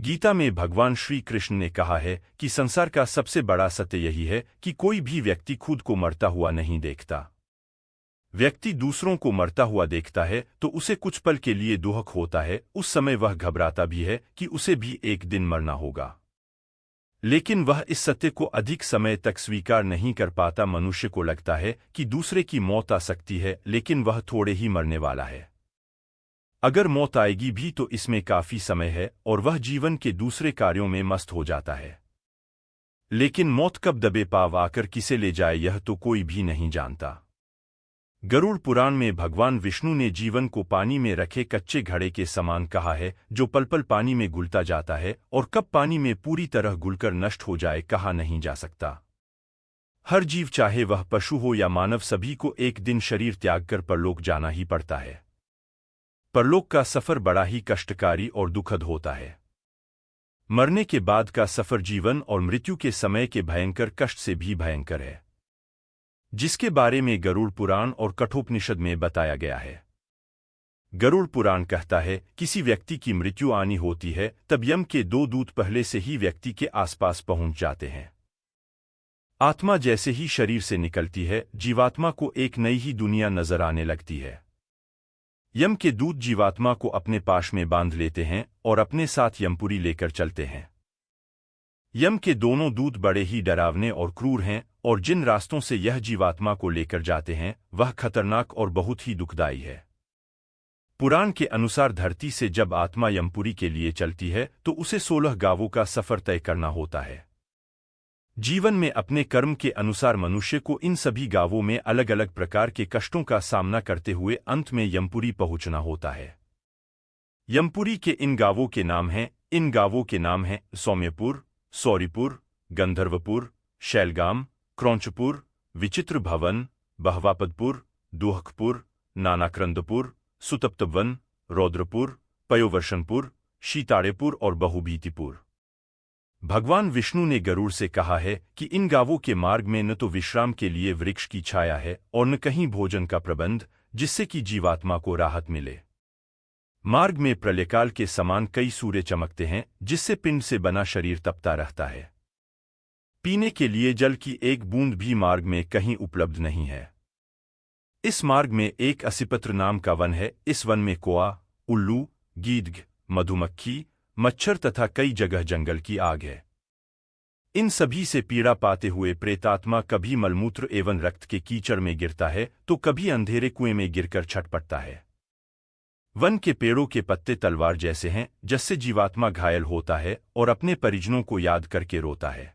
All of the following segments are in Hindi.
गीता में भगवान श्री कृष्ण ने कहा है कि संसार का सबसे बड़ा सत्य यही है कि कोई भी व्यक्ति खुद को मरता हुआ नहीं देखता। व्यक्ति दूसरों को मरता हुआ देखता है तो उसे कुछ पल के लिए दुख होता है, उस समय वह घबराता भी है कि उसे भी एक दिन मरना होगा, लेकिन वह इस सत्य को अधिक समय तक स्वीकार नहीं कर पाता। मनुष्य को लगता है कि दूसरे की मौत आ सकती है, लेकिन वह थोड़े ही मरने वाला है। अगर मौत आएगी भी तो इसमें काफी समय है और वह जीवन के दूसरे कार्यों में मस्त हो जाता है। लेकिन मौत कब दबे पाव आकर किसे ले जाए यह तो कोई भी नहीं जानता। गरुड़ पुराण में भगवान विष्णु ने जीवन को पानी में रखे कच्चे घड़े के समान कहा है, जो पल पल पानी में घुलता जाता है और कब पानी में पूरी तरह घुलकर नष्ट हो जाए कहा नहीं जा सकता। हर जीव चाहे वह पशु हो या मानव, सभी को एक दिन शरीर त्याग कर परलोक जाना ही पड़ता है। परलोक का सफर बड़ा ही कष्टकारी और दुखद होता है। मरने के बाद का सफर जीवन और मृत्यु के समय के भयंकर कष्ट से भी भयंकर है, जिसके बारे में गरुड़ पुराण और कठोपनिषद में बताया गया है। गरुड़ पुराण कहता है, किसी व्यक्ति की मृत्यु आनी होती है तब यम के 2 दूत पहले से ही व्यक्ति के आसपास पहुंच जाते हैं। आत्मा जैसे ही शरीर से निकलती है, जीवात्मा को एक नई ही दुनिया नजर आने लगती है। यम के दूत जीवात्मा को अपने पाश में बांध लेते हैं और अपने साथ यमपुरी लेकर चलते हैं। यम के दोनों दूत बड़े ही डरावने और क्रूर हैं और जिन रास्तों से यह जीवात्मा को लेकर जाते हैं वह खतरनाक और बहुत ही दुखदायी है। पुराण के अनुसार धरती से जब आत्मा यमपुरी के लिए चलती है तो उसे 16 गांवों का सफर तय करना होता है। जीवन में अपने कर्म के अनुसार मनुष्य को इन सभी गांवों में अलग अलग प्रकार के कष्टों का सामना करते हुए अंत में यमपुरी पहुंचना होता है। यमपुरी के इन गांवों के नाम हैं सौम्यपुर, सौरीपुर, गंधर्वपुर, शैलगाम, क्रौंचपुर, विचित्र भवन, बहवापदपुर, दुहकपुर, नानाक्रंदपुर, सुतप्तवन, रौद्रपुर, पयोवर्षणपुर, शीताड़ेपुर और बहुभीतिपुर। भगवान विष्णु ने गरुड़ से कहा है कि इन गांवों के मार्ग में न तो विश्राम के लिए वृक्ष की छाया है और न कहीं भोजन का प्रबंध, जिससे कि जीवात्मा को राहत मिले। मार्ग में प्रलयकाल के समान कई सूर्य चमकते हैं, जिससे पिंड से बना शरीर तपता रहता है। पीने के लिए जल की एक बूंद भी मार्ग में कहीं उपलब्ध नहीं है। इस मार्ग में एक असिपत्र नाम का वन है। इस वन में कोआ, उल्लू, गीदड़, मधुमक्खी, मच्छर तथा कई जगह जंगल की आग है। इन सभी से पीड़ा पाते हुए प्रेतात्मा कभी मलमूत्र एवं रक्त के कीचड़ में गिरता है तो कभी अंधेरे कुएं में गिरकर छटपटता है। वन के पेड़ों के पत्ते तलवार जैसे हैं, जिससे जीवात्मा घायल होता है और अपने परिजनों को याद करके रोता है।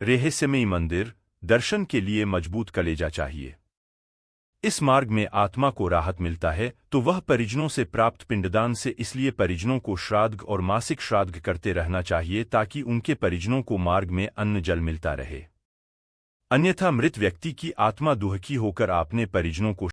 रहस्यमयी मंदिर, दर्शन के लिए मजबूत कलेजा चाहिए। इस मार्ग में आत्मा को राहत मिलता है तो वह परिजनों से प्राप्त पिंडदान से, इसलिए परिजनों को श्राद्ध और मासिक श्राद्ध करते रहना चाहिए ताकि उनके परिजनों को मार्ग में अन्न जल मिलता रहे। अन्यथा मृत व्यक्ति की आत्मा दुखी होकर अपने परिजनों को